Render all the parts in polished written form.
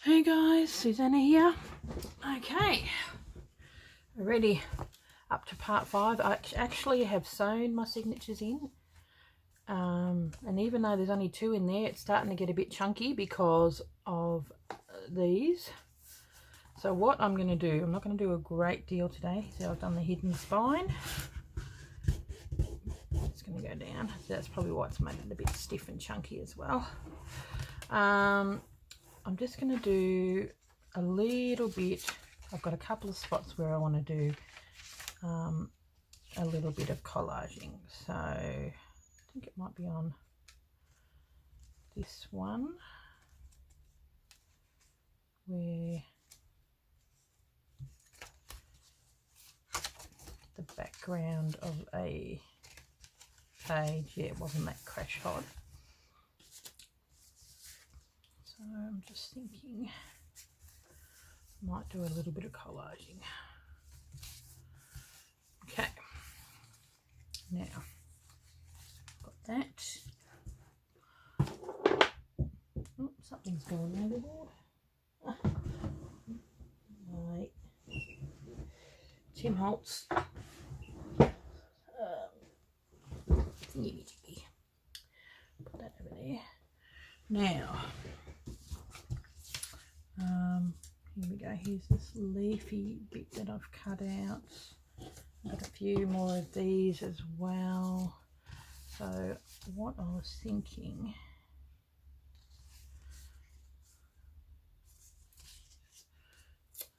Hey guys, Susanna here. Okay, already up to part 5. I actually have sewn my signatures in, and even though there's only 2 in there, it's starting to get a bit chunky because of these. So what I'm going to do, I'm not going to do a great deal today. So I've done the hidden spine. It's going to go down. So that's probably why it's made it a bit stiff and chunky as well. I'm just going to do a little bit. I've got a couple of spots where I want to do a little bit of collaging. So I think it might be on this one where the background of a page, yeah, it wasn't that crash hot. So I'm just thinking might do a little bit of collaging. Okay, now got that. Oh, something's going overboard. My Tim Holtz thingy jiggy. Put that over there. Now, here we go. Here's this leafy bit that I've cut out. I've got a few more of these as well. So what I was thinking,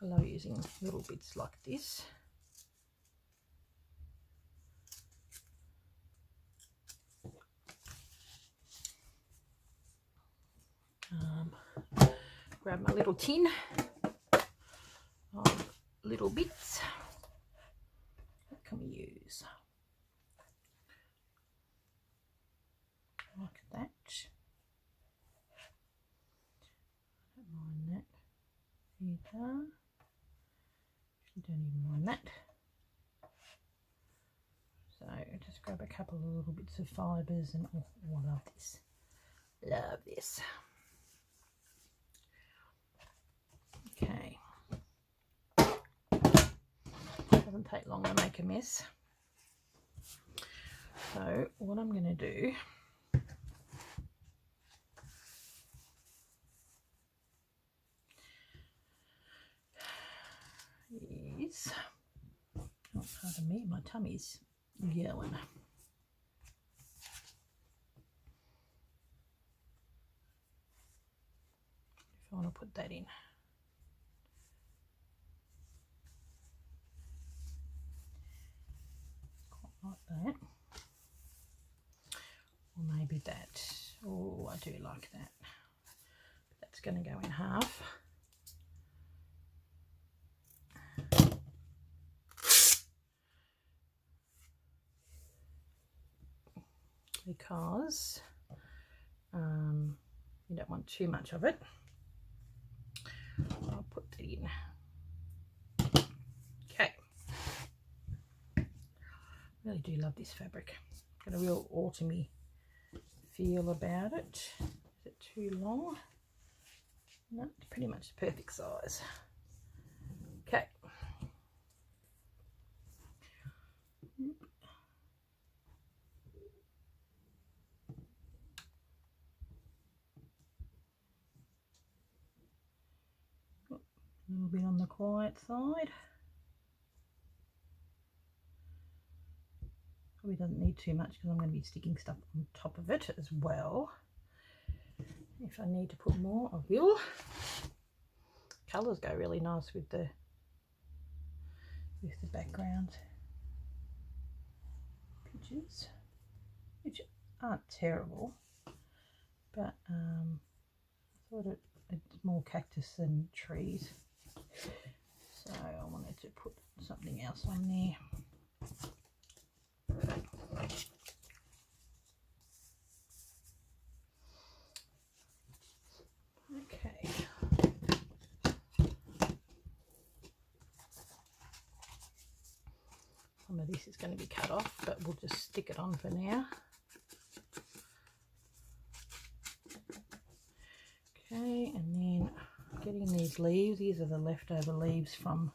I love using little bits like this. Grab my little tin of little bits. What can we use? Like that. I don't mind that either. You don't even mind that. So just grab a couple of little bits of fibres and oh, I love this. Love this. Okay. Doesn't take long to make a mess. So what I'm going to do is, oh, pardon me, my tummy's yelling. If I want to put that in. Quite like that. Or maybe that. Oh, I do like that. But that's going to go in half. Because you don't want too much of it. I'll put that in. Okay. Really do love this fabric. Got a real autumny feel about it. Is it too long? No, it's pretty much the perfect size. Okay. A little bit on the quiet side. Probably doesn't need too much because I'm going to be sticking stuff on top of it as well. If I need to put more, I will. Colours go really nice with the background pictures, which aren't terrible, but I thought it's more cactus than trees. So I wanted to put something else on there. Okay. Some of this is going to be cut off, but we'll just stick it on for now. Okay, and then getting these leaves. These are the leftover leaves from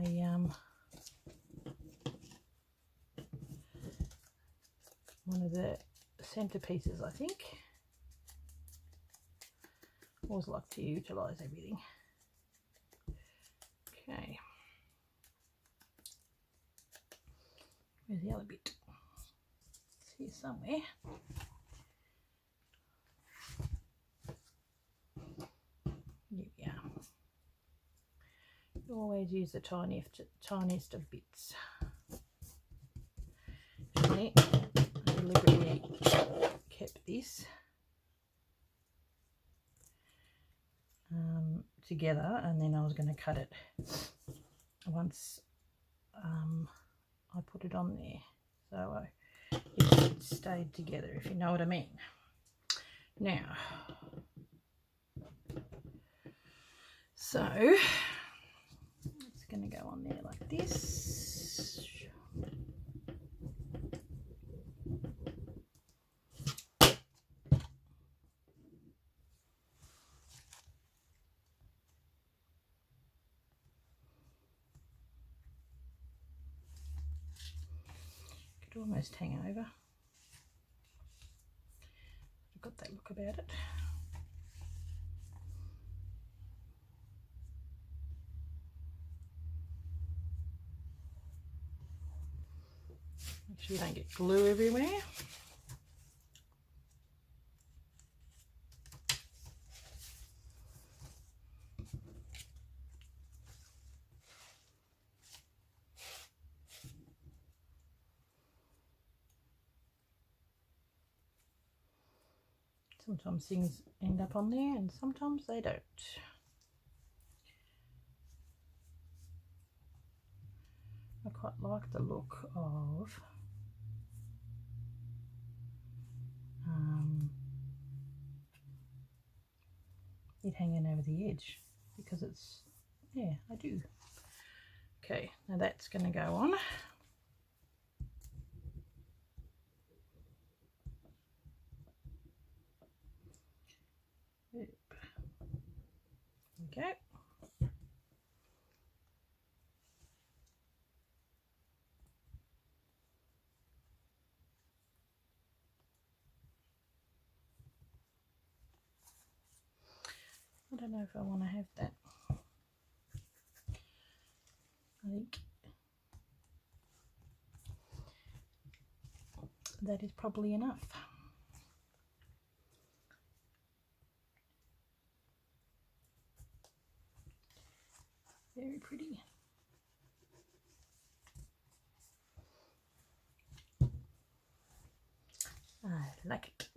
a one of the centerpieces, I think. Always like to utilise everything. Okay. Where's the other bit? It's here somewhere. Here we are. You always use the tiniest of bits. Actually, I deliberately kept this together, and then I was going to cut it once I put it on there, so it stayed together, if you know what I mean. Now, so it's going to go on there like this. Could almost hang over. I've got that look about it. Make sure you don't get glue everywhere. Sometimes things end up on there and sometimes they don't. I quite like the look of it hanging over the edge, because it's, yeah, I do. Okay, now that's going to go on. There we go. I don't know if I want to have that. I think that is probably enough. Very pretty. I like it.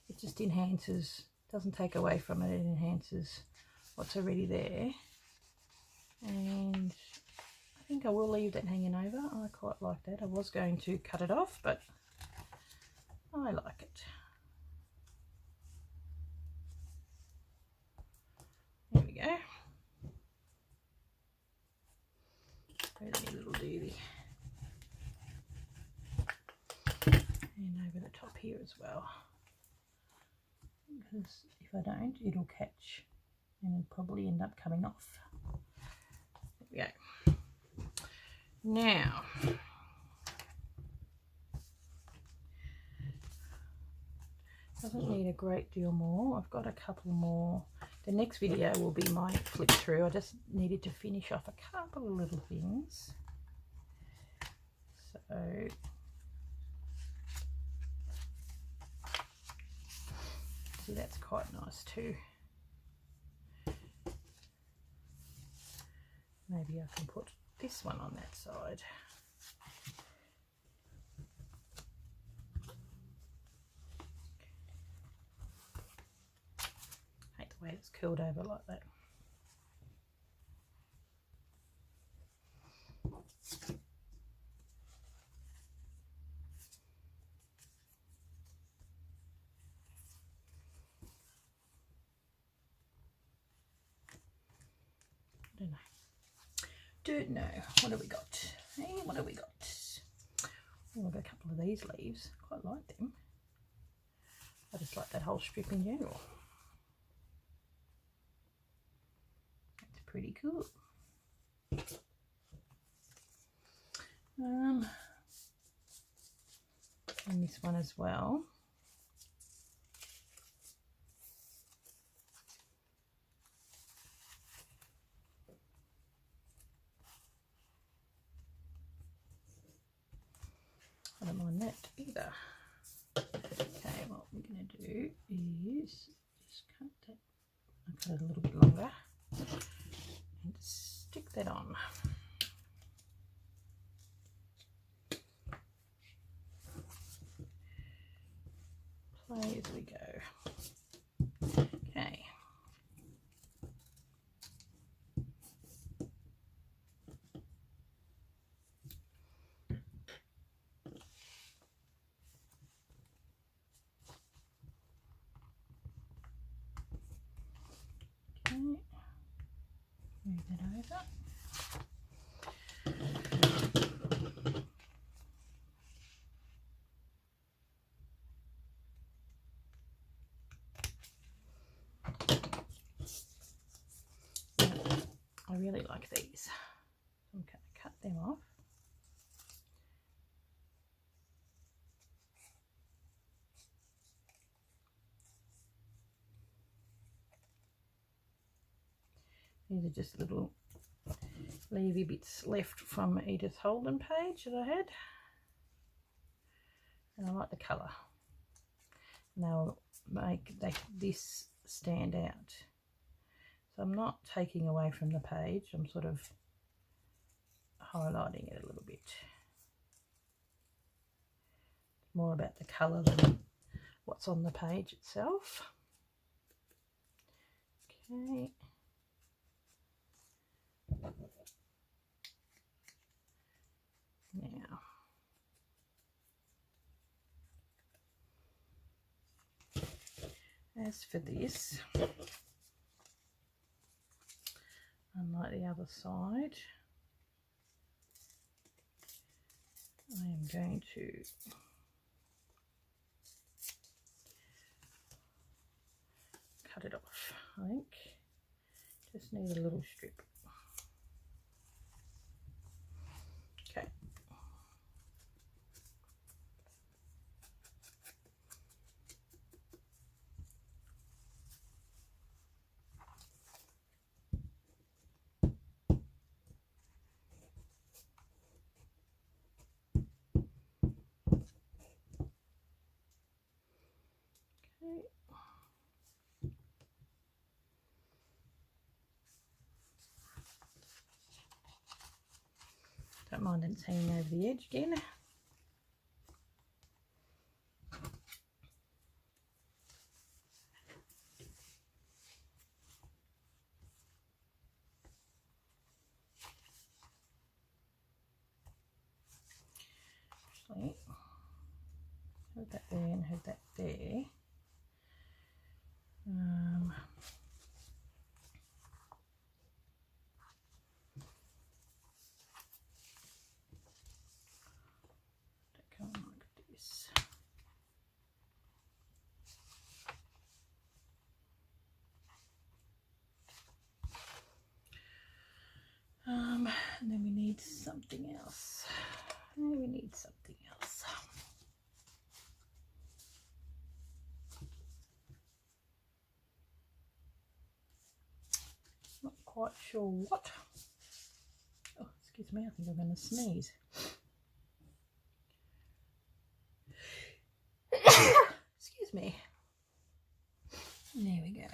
It just enhances, doesn't take away from it, it enhances what's already there. And I think I will leave that hanging over. I quite like that. I was going to cut it off, but I like it. There we go. Really little doody. And over the top here as well. Because if I don't, it'll catch and it'll probably end up coming off. There we go. Now, doesn't need a great deal more. I've got a couple more. The next video will be my flip through. I just needed to finish off a couple of little things. So see, that's quite nice too. Maybe I can put this one on that side. I hate the way it's curled over like that. Don't know. What have we got? Hey, what have we got? Oh, I've got a couple of these leaves. Quite like them. I just like that whole strip in general. It's pretty cool. And this one as well. I don't mind that either. Okay, what we're going to do is just cut that. I'll cut it a little bit longer and stick that on. Play as we go. Okay. Move that over. I really like these. I'm going to cut them off. These are just little leafy bits left from Edith Holden page that I had. And I like the colour. Now make this stand out. So I'm not taking away from the page, I'm sort of highlighting it a little bit. More about the colour than what's on the page itself. Okay. Now, as for this, unlike the other side, I am going to cut it off, I think. Just need a little strip. Okay. Don't mind it's hanging over the edge again. Actually, have that there and have that there. Go on like this. And then we need something else. We need something else. Not quite sure what. Oh, excuse me, I think I'm going to sneeze. Excuse me. There we go.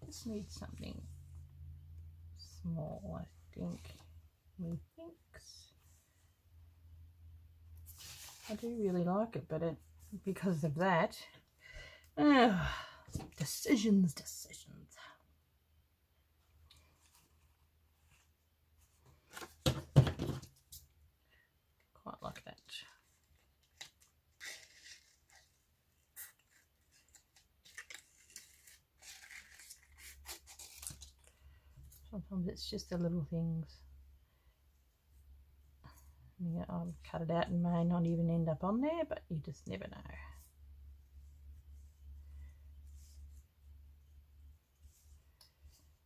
Just need something small, I think. Methinks. I do really like it, but because of that, decisions. Quite like that. Sometimes it's just the little things. Yeah, I'll cut it out and may not even end up on there, but you just never know.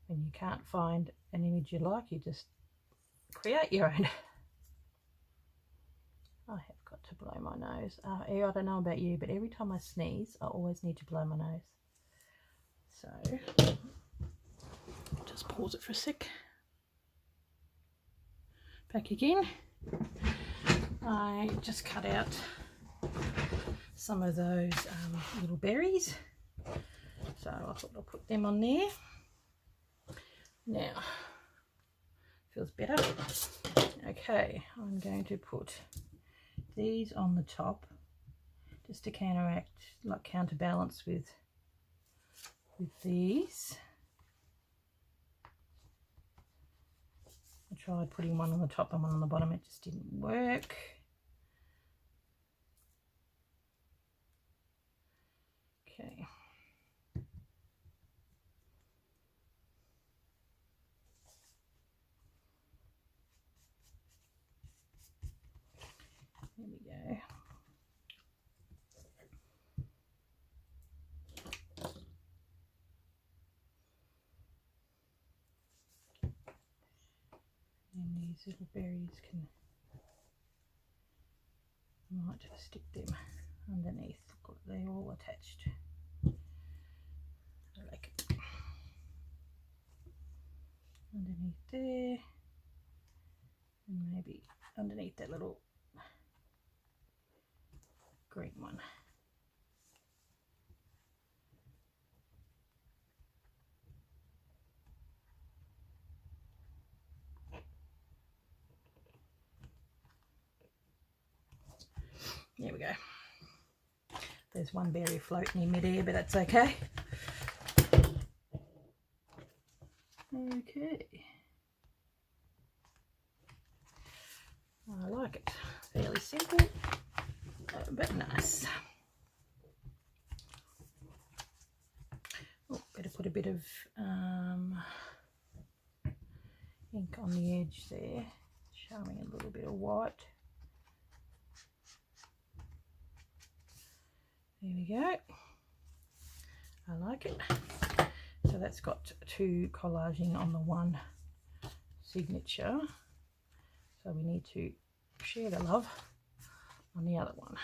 When you can't find an image you like, you just create your own. I have got to blow my nose. I don't know about you, but every time I sneeze, I always need to blow my nose. So, just pause it for a sec. Back again. I just cut out some of those little berries. So I thought I'll put them on there. Now, feels better. Okay, I'm going to put these on the top just to counteract, like counterbalance with these. I tried putting one on the top and one on the bottom, it just didn't work. Okay. There we go. And these little berries I might just stick them underneath. Look, they're all attached. I like it. Underneath there, and maybe underneath that little green one. There we go. There's one berry floating in midair, but that's okay. Okay. I like it. Fairly simple, but nice. Oh, better put a bit of ink on the edge there, showing a little bit of white. There we go. I like it. So that's got 2 collaging on the one signature. So we need to share the love on the other one.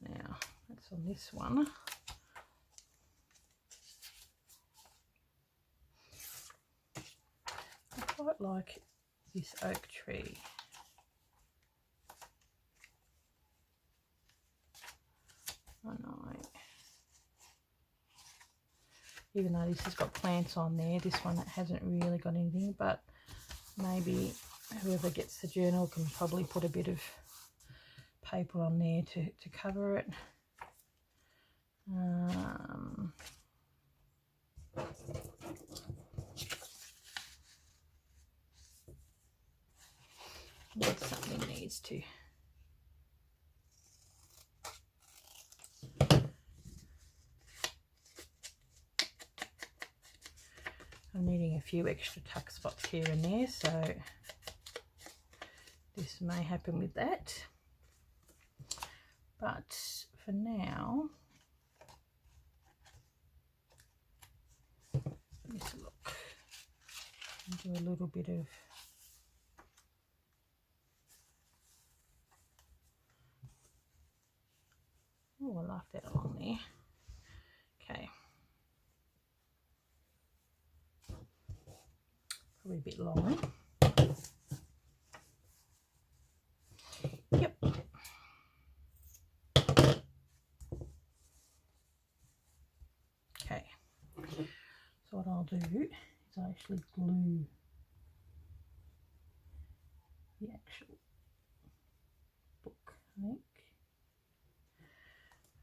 Now that's on this one. I quite like this oak tree. I know. Even though this has got plants on there, this one hasn't really got anything, but maybe whoever gets the journal can probably put a bit of paper on there to cover it. Something needs to. I'm needing a few extra tuck spots here and there, so this may happen with that. But for now, let's look. Do a little bit of oh, I like that along there. Okay. Probably a bit long. Yep. Okay. So what I'll do is I actually glue the actual book, I think,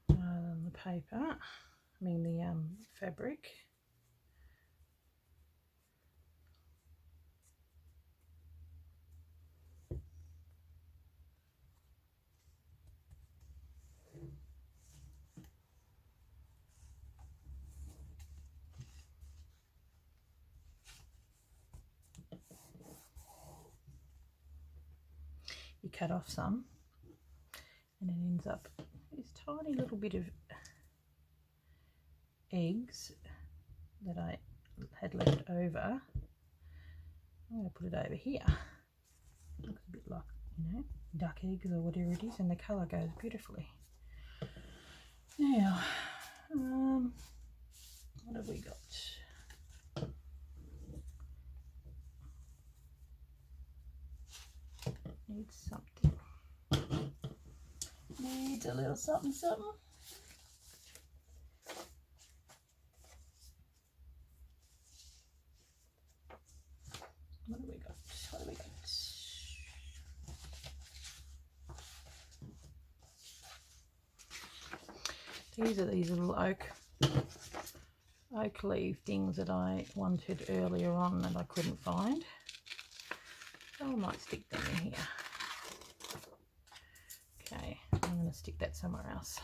rather than the paper. I mean the fabric. you cut off some, and it ends up this tiny little bit of eggs that I had left over. I'm going to put it over here. Looks a bit like, you know, duck eggs or whatever it is, and the colour goes beautifully. Now, what have we got? Needs something. Needs a little something, something. What have we got? What have we got? These are these little oak leaf things that I wanted earlier on that I couldn't find. So I might stick them in here. Okay, I'm going to stick that somewhere else.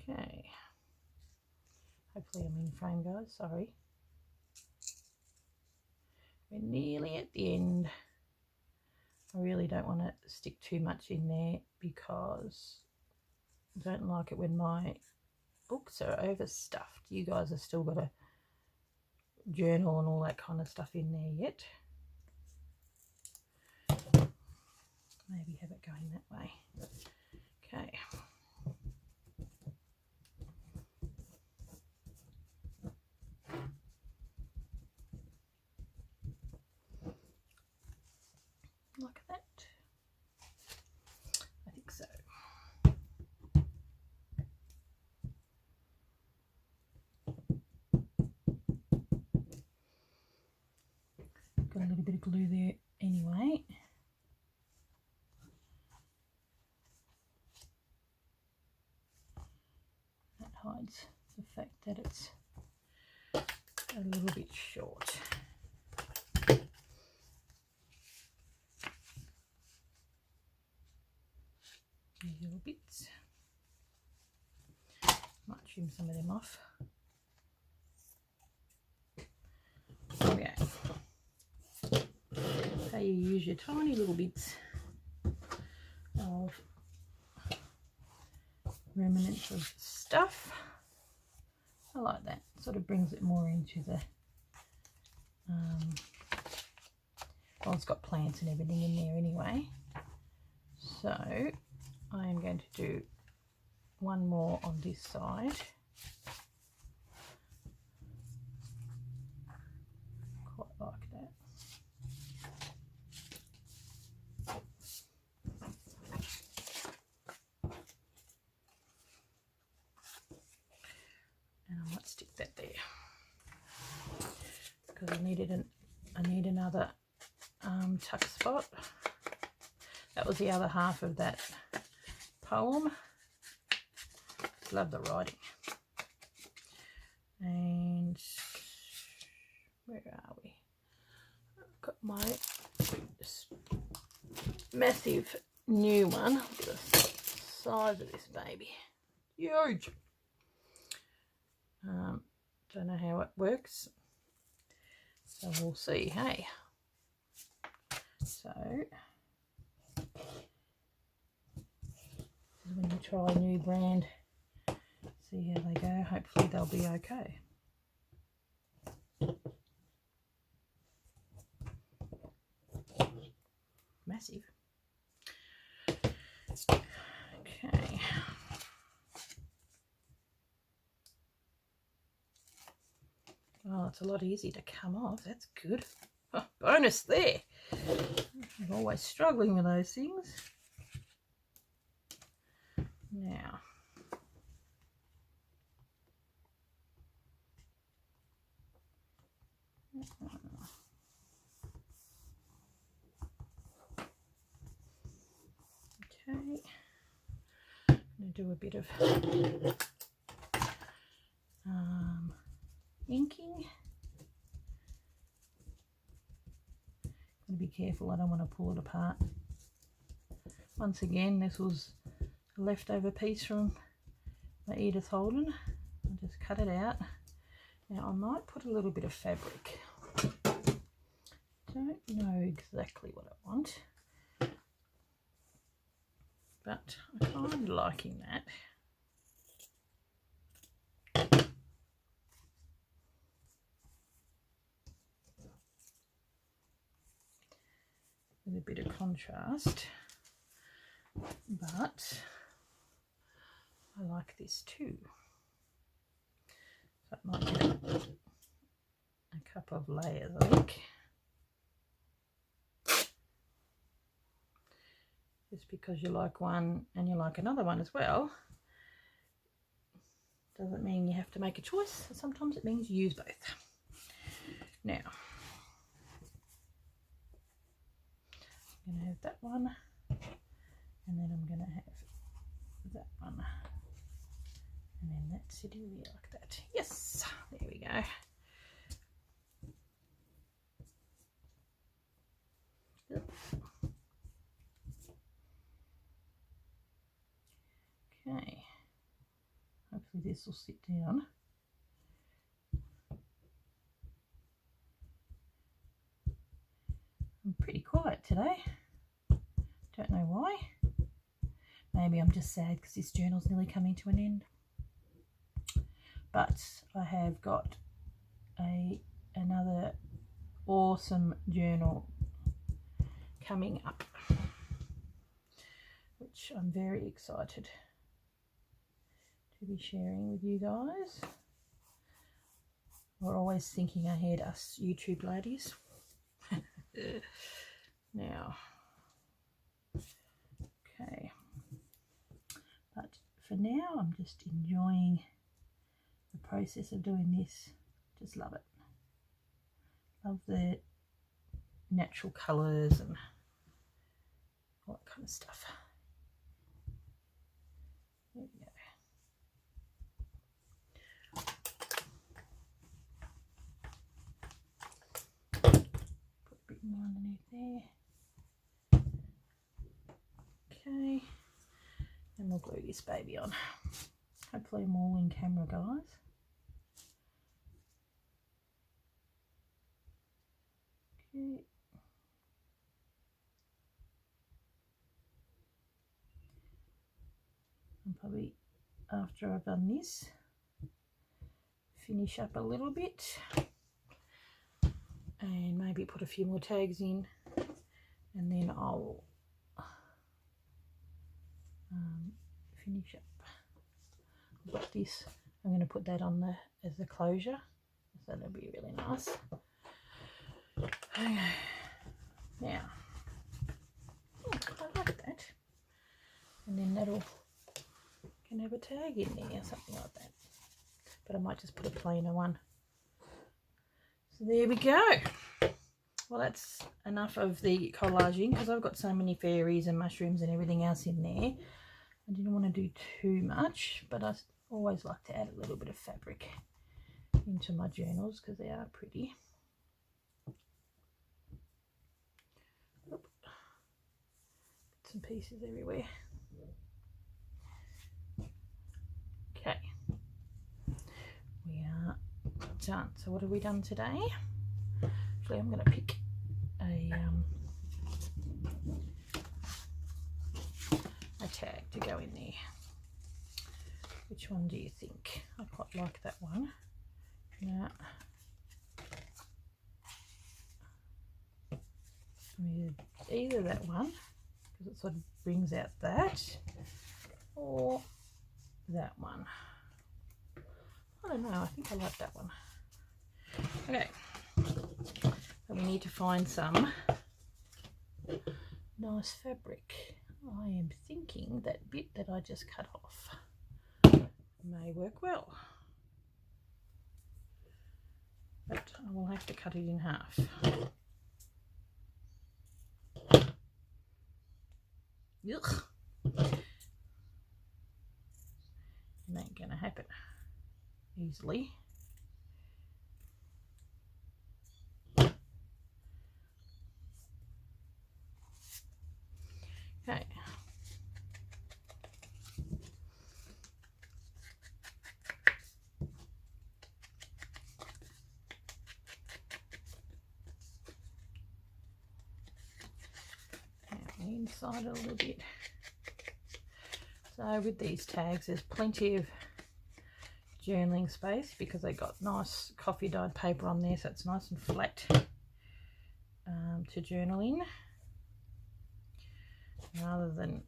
Okay. Hopefully I'm in frame, guys. Sorry. We're nearly at the end. I really don't want to stick too much in there because I don't like it when my books are overstuffed. You guys have still got a journal and all that kind of stuff in there yet. Maybe have it going that way. Okay. Like that. I think so. Got a little bit of glue there anyway. That hides the fact that it's a little bit short. These little bits. Might trim some of them off. Okay. So you use your tiny little bits of remnants of stuff. I like that. Sort of brings it more into the well, it's got plants and everything in there anyway. So I am going to do one more on this side. Quite like that. And I might stick that there because I need another tuck spot. That was the other half of that poem. Love the writing. And where are we? I've got my massive new one. Look at the size of this baby. Huge. Don't know how it works. So we'll see, hey. So when you try a new brand, see how they go. Hopefully they'll be okay. Massive. Okay. Oh, it's a lot easier to come off. That's good. Oh, bonus there. I'm always struggling with those things. Now, okay, I'm going to do a bit of inking. Got to be careful, I don't want to pull it apart. Once again, this was a leftover piece from my Edith Holden. I'll just cut it out. Now I might put a little bit of fabric. Don't know exactly what I want, but I'm kind of liking that. With a bit of contrast, but I like this too. So it might get a couple of layers, I think. Just because you like one and you like another one as well, doesn't mean you have to make a choice. Sometimes it means you use both. Now, I'm going to have that one, and then I'm going to have that one, and then that sitting there like that. Yes, there we go. Okay, hopefully this will sit down. I'm pretty quiet today, don't know why. Maybe I'm just sad because this journal's nearly coming to an end. But I have got another awesome journal coming up, which I'm very excited to be sharing with you guys. We're always thinking ahead, us YouTube ladies. Now, okay, but for now I'm just enjoying the process of doing this. Just love it. Love the natural colours and all that kind of stuff. There we go. Put a bit more underneath there. Okay, and we'll glue this baby on. Hopefully I'm all in camera, guys. Okay. And probably after I've done this, finish up a little bit and maybe put a few more tags in, and then I'll finish up. I've got this, I'm going to put that on as the closure, so that'll be really nice. Okay, now I like that, and then that'll can have a tag in there or something like that, but I might just put a plainer one. So there we go. Well, that's enough of the collaging because I've got so many fairies and mushrooms and everything else in there. I didn't want to do too much, but I always like to add a little bit of fabric into my journals because they are pretty. Oop. Bits and pieces everywhere. Okay, we are done. So what have we done today? Actually, I'm going to pick a tag to go in there. Which one do you think? I quite like that one. Now, either that one, because it sort of brings out that, or that one. I don't know, I think I like that one. Okay, so we need to find some nice fabric. I am thinking that bit that I just cut off may work well, but I will have to cut it in half. Ugh. It ain't gonna happen easily. Okay, the inside a little bit. So with these tags, there's plenty of journaling space because they got nice coffee dyed paper on there, so it's nice and flat to journal in, rather than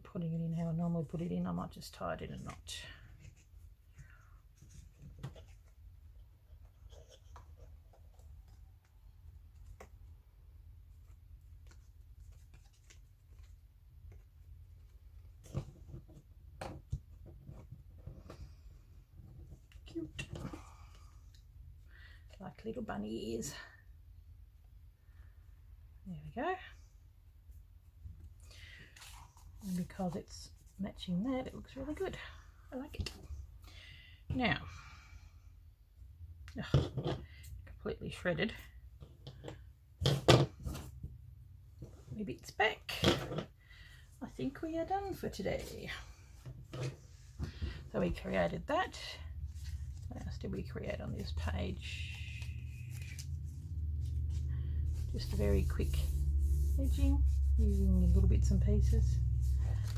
putting it in how I normally put it in. I might just tie it in a knot. Cute, like little bunny ears. There we go. And because it's matching that, it looks really good. I like it. Now, completely shredded. Maybe it's back. I think we are done for today. So we created that. What else did we create on this page? Just a very quick edging using little bits and pieces,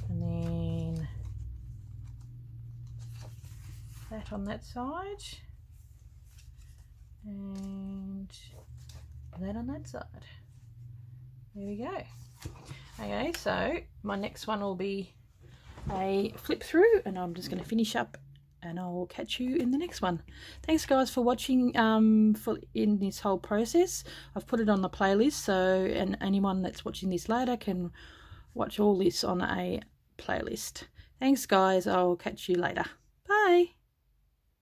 and then that on that side and that on that side. There we go. Okay, so my next one will be a flip through, and I'm just going to finish up, and I'll catch you in the next one. Thanks guys for watching in this whole process. I've put it on the playlist, so and anyone that's watching this later can watch all this on a playlist. Thanks guys, I'll catch you later. Bye.